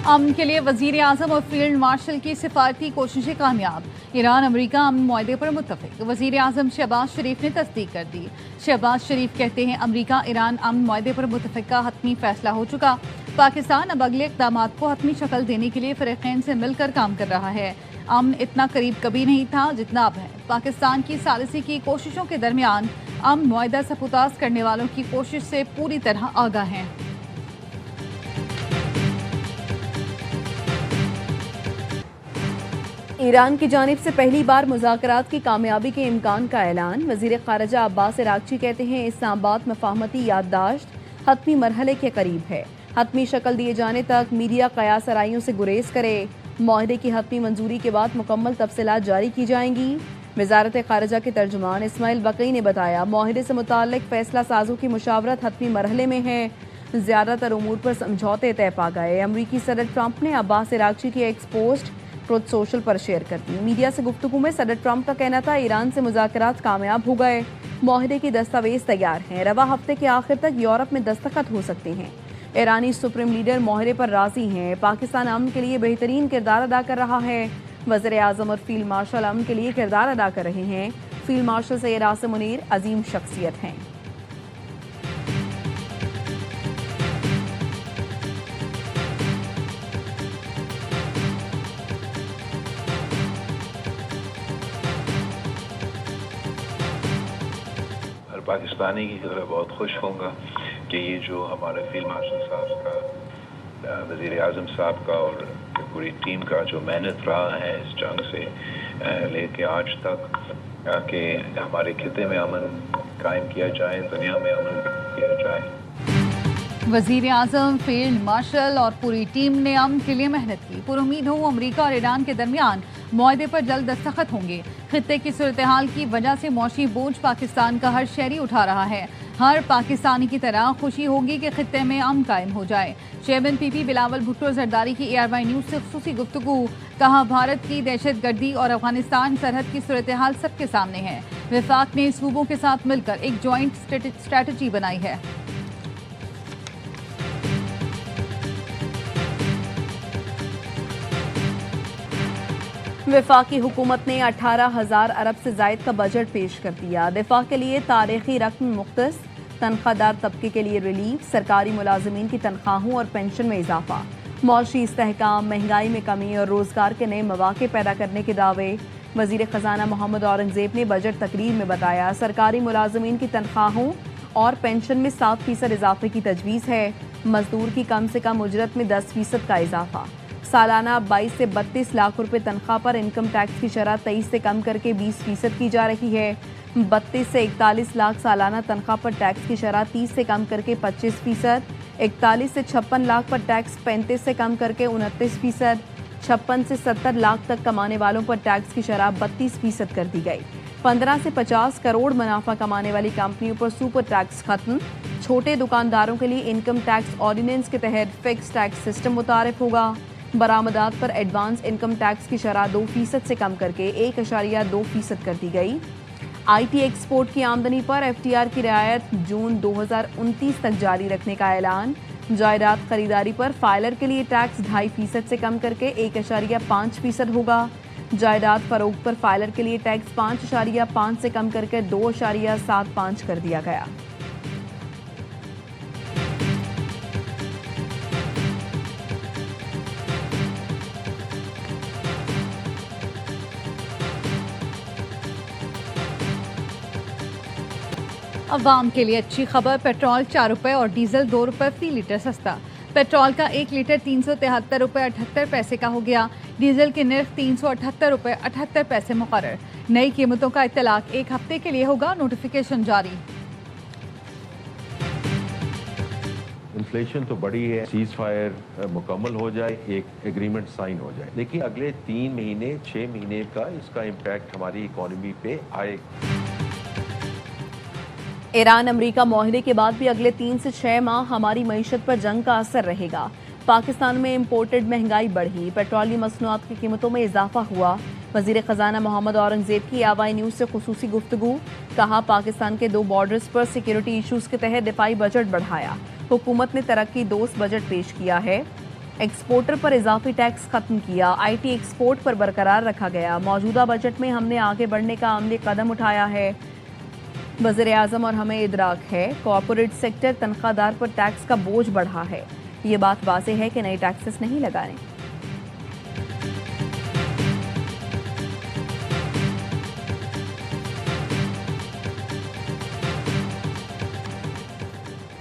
امن کے لیے وزیر اعظم اور فیلڈ مارشل کی سفارتی کوششیں کامیاب۔ ایران امریکہ امن معاہدے پر متفق۔ وزیر اعظم شہباز شریف نے تصدیق کر دی۔ شہباز شریف کہتے ہیں امریکہ ایران امن معاہدے پر متفق کا حتمی فیصلہ ہو چکا۔ پاکستان اب اگلے اقدامات کو حتمی شکل دینے کے لیے فریقین سے مل کر کام کر رہا ہے۔ امن اتنا قریب کبھی نہیں تھا جتنا اب ہے۔ پاکستان کی ثالثی کی کوششوں کے درمیان امن معاہدہ سرفراز کرنے والوں کی کوشش سے پوری طرح آگاہ ہیں۔ ایران کی جانب سے پہلی بار مذاکرات کی کامیابی کے امکان کا اعلان۔ وزیر خارجہ عباس عراقچی کہتے ہیں اسلام آباد مفاہمتی یادداشت حتمی مرحلے کے قریب ہے۔ حتمی شکل دیے جانے تک میڈیا قیاس آرائیوں سے گریز کرے۔ معاہدے کی حتمی منظوری کے بعد مکمل تفصیلات جاری کی جائیں گی۔ وزارت خارجہ کے ترجمان اسماعیل بقی نے بتایا معاہدے سے متعلق فیصلہ سازوں کی مشاورت حتمی مرحلے میں ہے۔ زیادہ تر امور پر سمجھوتے طے پا گئے۔ امریکی صدر ٹرمپ نے عباس عراقچی کی ایکس پوسٹ ٹروتھ سوشل پر شیئر کر دی۔ میڈیا سے گفتگو میں صدر ٹرمپ کا کہنا تھا ایران سے مذاکرات کامیاب ہو گئے، معاہدے کی دستاویز تیار ہیں، رواں ہفتے کے آخر تک یورپ میں دستخط ہو سکتے ہیں۔ ایرانی سپریم لیڈر معاہدے پر راضی ہیں۔ پاکستان امن کے لیے بہترین کردار ادا کر رہا ہے۔ وزیر اعظم اور فیلڈ مارشل امن کے لیے کردار ادا کر رہے ہیں۔ فیلڈ مارشل سید عاصم منیر عظیم شخصیت ہیں۔ پاکستانی کی طرح بہت خوش ہوں گا کہ یہ جو ہمارے فیلڈ مارشل صاحب کا، وزیر اعظم صاحب کا اور پوری ٹیم کا جو محنت رہا ہے اس جنگ سے لے کے آج تک کہ ہمارے خطے میں امن قائم کیا جائے، دنیا میں امن کیا جائے۔ وزیر اعظم، فیلڈ مارشل اور پوری ٹیم نے امن کے لیے محنت کی۔ پر امید ہوں امریکہ اور ایران کے درمیان معاہدے پر جلد دستخط ہوں گے۔ خطے کی صورتحال کی وجہ سے معاشی بوجھ پاکستان کا ہر شہری اٹھا رہا ہے۔ ہر پاکستانی کی طرح خوشی ہوگی کہ خطے میں امن قائم ہو جائے۔ چیئرمین پی پی بلاول بھٹو زرداری کی ARY نیوز سے خصوصی گفتگو، کہا بھارت کی دہشت گردی اور افغانستان سرحد کی صورتحال سب کے سامنے ہے۔ وفاق نے صوبوں کے ساتھ مل کر ایک جوائنٹ اسٹریٹجی بنائی ہے۔ وفاقی حکومت نے 18,000 ارب سے زائد کا بجٹ پیش کر دیا۔ دفاع کے لیے تاریخی رقم مختص، تنخواہ دار طبقے کے لیے ریلیف، سرکاری ملازمین کی تنخواہوں اور پینشن میں اضافہ، معاشی استحکام، مہنگائی میں کمی اور روزگار کے نئے مواقع پیدا کرنے کے دعوے۔ وزیر خزانہ محمد اورنگزیب نے بجٹ تقریر میں بتایا سرکاری ملازمین کی تنخواہوں اور پینشن میں 7% اضافے کی تجویز ہے۔ مزدور کی کم سے کم اجرت میں 10% کا اضافہ۔ سالانہ 22 سے 32 لاکھ روپے تنخواہ پر انکم ٹیکس کی شرح 23 سے کم کر کے 20% کی جا رہی ہے۔ 32 سے 41 لاکھ سالانہ تنخواہ پر ٹیکس کی شرح 30 سے کم کر کے 25%، 41 سے 56 لاکھ پر ٹیکس 35 سے کم کر کے 29%، 56 سے 70 لاکھ تک کمانے والوں پر ٹیکس کی شرح 32% کر دی گئی۔ 15 سے 50 کروڑ منافع کمانے والی کمپنیوں پر سپر ٹیکس ختم۔ چھوٹے دکانداروں کے لیے انکم ٹیکس آرڈیننس کے تحت فکس ٹیکس سسٹم متعارف ہوگا۔ برآمدات پر ایڈوانس انکم ٹیکس کی شرح 2% سے کم کر کے 1.2% کر دی گئی۔ IT ایکسپورٹ کی آمدنی پر FTR کی رعایت جون 2029 تک جاری رکھنے کا اعلان۔ جائیداد خریداری پر فائلر کے لیے ٹیکس 2.5% سے کم کر کے 1.5% ہوگا۔ جائیداد فروخت پر فائلر کے لیے ٹیکس 5.5 سے کم کر کے 2.75 کر دیا گیا۔ عوام کے لیے اچھی خبر، پیٹرول 4 روپے اور ڈیزل 2 روپے فی لیٹر سستا۔ پیٹرول کا 1 لیٹر 373 روپے 78 پیسے کا ہو گیا۔ ڈیزل کی نرخ 378 روپے 78 پیسے مقرر۔ نئی قیمتوں کا اطلاق 1 ہفتے کے لیے ہوگا، نوٹیفیکیشن جاری۔ انفلیشن تو بڑی ہے، سیز فائر مکمل ہو جائے، ایک ایگریمنٹ سائن ہو جائے، لیکن اگلے 3 مہینے 6 مہینے کا اس کا امپیکٹ ہماری اکانومی پہ آئے۔ ایران امریکہ معاہدے کے بعد بھی اگلے 3 سے 6 ماہ ہماری معیشت پر جنگ کا اثر رہے گا۔ پاکستان میں امپورٹڈ مہنگائی بڑھی، پیٹرولیم مصنوعات کی قیمتوں میں اضافہ ہوا۔ وزیر خزانہ محمد اورنگزیب کی ARY نیوز سے خصوصی گفتگو، کہا پاکستان کے 2 بارڈرز پر سیکیورٹی ایشوز کے تحت دفاعی بجٹ بڑھایا۔ حکومت نے ترقی دوست بجٹ پیش کیا ہے۔ ایکسپورٹر پر اضافی ٹیکس ختم کیا، آئی ٹی ایکسپورٹ پر برقرار رکھا گیا، موجودہ بجٹ میں ہم نے آگے بڑھنے کا عملی قدم اٹھایا ہے، وزیر اعظم اور ہمیں ادراک ہے، کارپوریٹ سیکٹر تنخواہ دار پر ٹیکس کا بوجھ بڑھا ہے، یہ بات واضح ہے کہ نئے ٹیکسز نہیں لگانے۔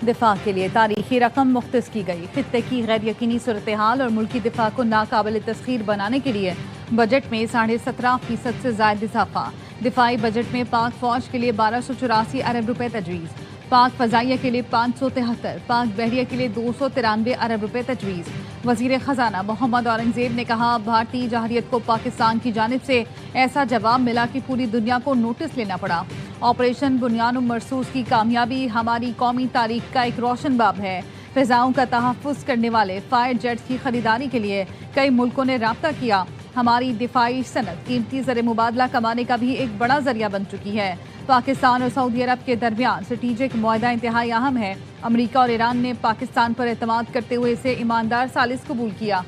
دفاع کے لیے تاریخی رقم مختص کی گئی، خطے کی غیر یقینی صورتحال اور ملکی دفاع کو ناقابل تسخیر بنانے کے لیے بجٹ میں 17.5% سے زائد اضافہ، دفاعی بجٹ میں پاک فوج کے لیے 1284 ارب روپے تجویز، پاک فضائیہ کے لیے 573، پاک بحریہ کے لیے 293 ارب روپے تجویز۔ وزیر خزانہ محمد اورنگزیب نے کہا، بھارتی جارحیت کو پاکستان کی جانب سے ایسا جواب ملا کہ پوری دنیا کو نوٹس لینا پڑا۔ آپریشن بنیان مرصوص کی کامیابی ہماری قومی تاریخ کا ایک روشن باب ہے۔ فضاؤں کا تحفظ کرنے والے فائر جیٹس کی خریداری کے لیے کئی ملکوں نے رابطہ کیا۔ ہماری دفاعی صنعت قیمتی زر معادلہ کمانے کا بھی ایک بڑا ذریعہ بن چکی ہے۔ پاکستان اور سعودی عرب کے درمیان اسٹریٹجک معاہدہ انتہائی اہم ہے۔ امریکہ اور ایران نے پاکستان پر اعتماد کرتے ہوئے اسے ایماندار ثالث قبول کیا۔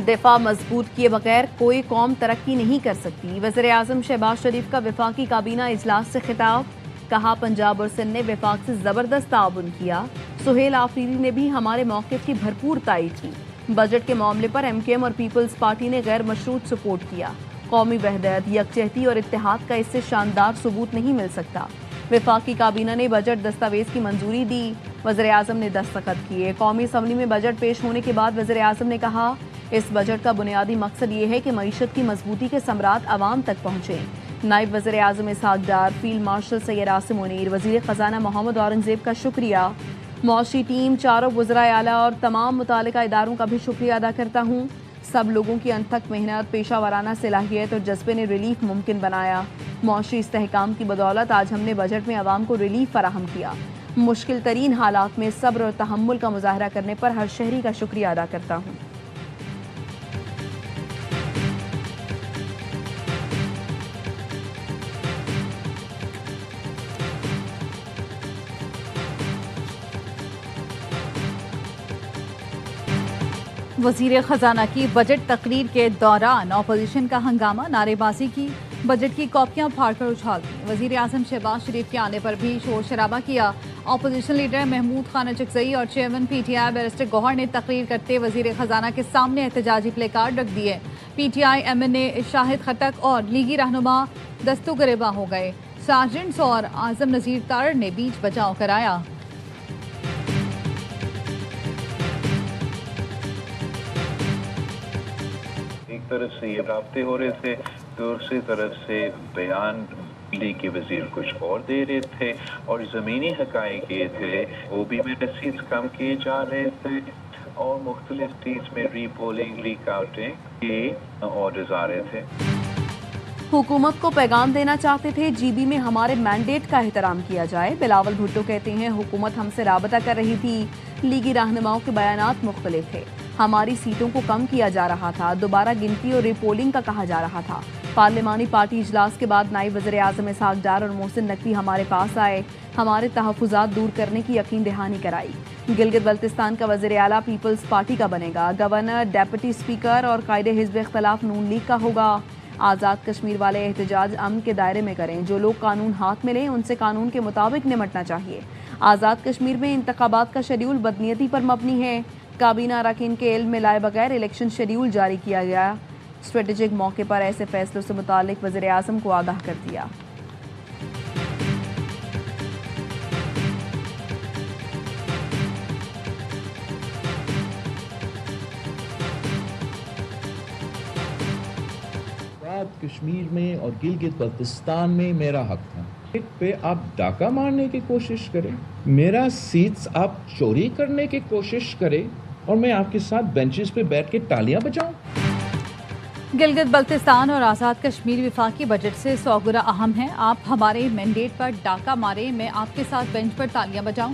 دفاع مضبوط کیے بغیر کوئی قوم ترقی نہیں کر سکتی، وزیر اعظم شہباز شریف کا وفاقی کابینہ اجلاس سے خطاب، کہا پنجاب اور سندھ نے وفاق سے زبردست تعاون کیا، سہیل آفریدی نے بھی ہمارے موقف کی بھرپور تائید کی، بجٹ کے معاملے پر ایم کیو ایم اور پیپلز پارٹی نے غیر مشروط سپورٹ کیا، قومی وحدت، یکجہتی اور اتحاد کا اس سے شاندار ثبوت نہیں مل سکتا۔ وفاقی کابینہ نے بجٹ دستاویز کی منظوری دی، وزیر اعظم نے دستخط کیے۔ قومی اسمبلی میں بجٹ پیش ہونے کے بعد وزیر اعظم نے کہا، اس بجٹ کا بنیادی مقصد یہ ہے کہ معیشت کی مضبوطی کے ثمرات عوام تک پہنچیں۔ نائب وزیر اعظم اسحاق ڈار، فیلڈ مارشل سید عاصم منیر، وزیر خزانہ محمد اورنگزیب کا شکریہ، معاشی ٹیم، چاروں وزرائے اعلیٰ اور تمام متعلقہ اداروں کا بھی شکریہ ادا کرتا ہوں۔ سب لوگوں کی انتھک محنت، پیشہ ورانہ صلاحیت اور جذبے نے ریلیف ممکن بنایا۔ معاشی استحکام کی بدولت آج ہم نے بجٹ میں عوام کو ریلیف فراہم کیا۔ مشکل ترین حالات میں صبر اور تحمل کا مظاہرہ کرنے پر ہر شہری کا شکریہ ادا کرتا ہوں۔ وزیر خزانہ کی بجٹ تقریر کے دوران اپوزیشن کا ہنگامہ، نعرے بازی کی، بجٹ کی کاپیاں پھاڑ کر اچھال دی، وزیر اعظم شہباز شریف کے آنے پر بھی شور شرابہ کیا۔ اپوزیشن لیڈر محمود خان اچکزئی اور chairman P T I barrister Gohar نے تقریر کرتے وزیر خزانہ کے سامنے احتجاجی پلے کارڈ رکھ دیے۔ P T I M N A Shahid Khattak اور لیگی رہنما دستو گریباں ہو گئے، سارجنٹس اور اعظم نذیر تارڑ نے بیچ بچاؤ کرایا۔ ایک طرف سے یہ رابطے ہو رہے تھے، دوسری طرف سے بیان کے وزیر کچھ اور دے رہے تھے، اور زمینی حقائق یہ تھے وہ بھی میں رسیدز کم کیے جا رہے تھے، اور مختلف سٹیٹس میں ری پولنگ، ری کاؤنٹنگ کے آرڈرز آ رہے تھے۔ حکومت کو پیغام دینا چاہتے تھے، جی بی میں ہمارے مینڈیٹ کا احترام کیا جائے۔ بلاول بھٹو کہتے ہیں، حکومت ہم سے رابطہ کر رہی تھی، لیگی رہنماؤں کے بیانات مختلف تھے، ہماری سیٹوں کو کم کیا جا رہا تھا، دوبارہ گنتی اور ری پولنگ کا کہا جا رہا تھا۔ پارلیمانی پارٹی اجلاس کے بعد نائب وزیر اعظم اسحاق ڈار اور محسن نقوی ہمارے پاس آئے، ہمارے تحفظات دور کرنے کی یقین دہانی کرائی۔ گلگت بلتستان کا وزیر اعلیٰ پیپلز پارٹی کا بنے گا، گورنر، ڈیپٹی اسپیکر اور قائد حزب اختلاف نون لیگ کا ہوگا۔ آزاد کشمیر والے احتجاج امن کے دائرے میں کریں، جو لوگ قانون ہاتھ میں لیں ان سے قانون کے مطابق نمٹنا چاہیے۔ آزاد کشمیر میں انتخابات کا شیڈیول بدنیتی پر مبنی ہے، کابینہ اراکین کے علم میں لائے بغیر الیکشن شیڈیول جاری کیا گیا، اسٹریٹجک موقع پر ایسے فیصلوں سے متعلق وزیر اعظم کو آگاہ کر دیا۔ کشمیر میں اور گلگت بلتستان میں میرا حق تھا، ایک پہ آپ ڈاکہ مارنے کی کوشش کریں، میرا سیٹس آپ چوری کرنے کی کوشش کریں، اور میں آپ کے ساتھ بینچز پہ بیٹھ کے تالیاں بجاؤں۔ گلگت بلتستان اور آزاد کشمیر وفاقی بجٹ سے 100 گنا اہم ہیں۔ آپ ہمارے مینڈیٹ پر ڈاکہ مارے، میں آپ کے ساتھ بینچ پر تالیاں بجاؤں۔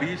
20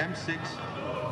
M6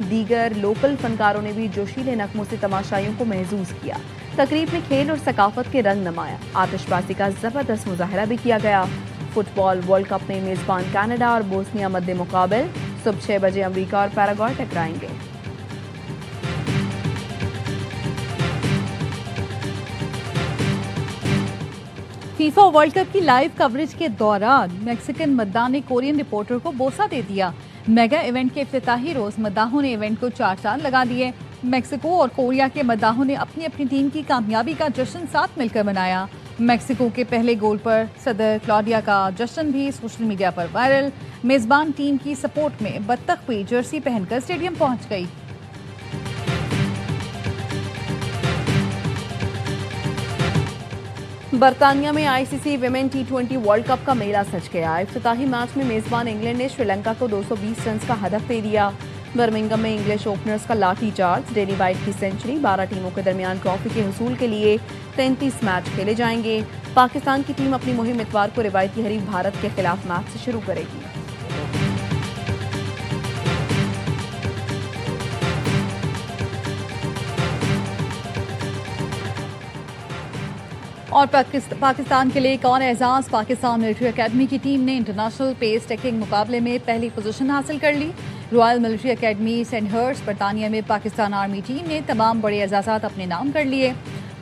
دیگر لوکل فنکاروں نے بھی جوشیلے نغموں سے تماشائیوں کو محظوظ کیا۔ تقریب میں کھیل اور ثقافت کے رنگ نمایاں، آتش بازی کا زبردست مظاہرہ بھی کیا گیا۔ فٹ بال ورلڈ کپ میں میزبان کینیڈا اور بوسنیا مد مقابل، صبح 6 بجے امریکہ اور پیراگوئے ٹکرائیں گے۔ فیفا ورلڈ کپ کی لائیو کوریج کے دوران میکسیکن مداح نے کورین رپورٹر کو بوسہ دے دیا۔ میگا ایونٹ کے افتتاحی روز مداحوں نے ایونٹ کو 4 چاند لگا دیے۔ میکسیکو اور کوریا کے مداحوں نے اپنی اپنی ٹیم کی کامیابی کا جشن ساتھ مل کر منایا۔ میکسیکو کے پہلے گول پر صدر کلاڈیا کا جشن بھی سوشل میڈیا پر وائرل۔ میزبان ٹیم کی سپورٹ میں بطخ بھی جرسی پہن کر اسٹیڈیم پہنچ گئی۔ برطانیہ میں I C C women T20 world cup کا میلہ سج گیا۔ افتتاحی میچ میں میزبان انگلینڈ نے سری لنکا کو 220 رنز کا ہدف دے دیا۔ برمنگم میں انگلش اوپنرز کا لاٹھی چارج، ڈینی وائٹ کی سنچری، 12 ٹیموں کے درمیان ٹرافی کے حصول کے لیے 33 میچ کھیلے جائیں گے۔ پاکستان کی ٹیم اپنی مہم اتوار کو روایتی حریف بھارت کے خلاف میچ سے شروع کرے گی۔ اور پاکستان کے لیے ایک اور اعزاز، پاکستان ملٹری اکیڈمی کی ٹیم نے انٹرنیشنل پیس ٹیکنگ مقابلے میں پہلی پوزیشن حاصل کر لی۔ Royal military academy send Hurst برطانیہ میں پاکستان آرمی ٹیم نے تمام بڑے اعزازات اپنے نام کر لیے۔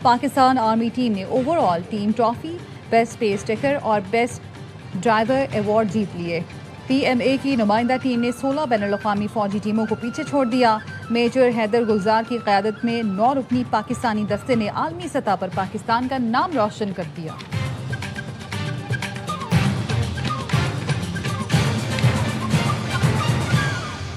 پاکستان آرمی ٹیم نے overall team trophy, best pace taker اور بیسٹ ڈرائیور ایوارڈ جیت لیے۔ پی ایم اے کی نمائندہ ٹیم نے 16 بین الاقوامی فوجی ٹیموں کو پیچھے چھوڑ دیا۔ میجر حیدر گلزار کی قیادت میں 9 رکنی پاکستانی دستے نے عالمی سطح پر پاکستان کا نام روشن کر دیا۔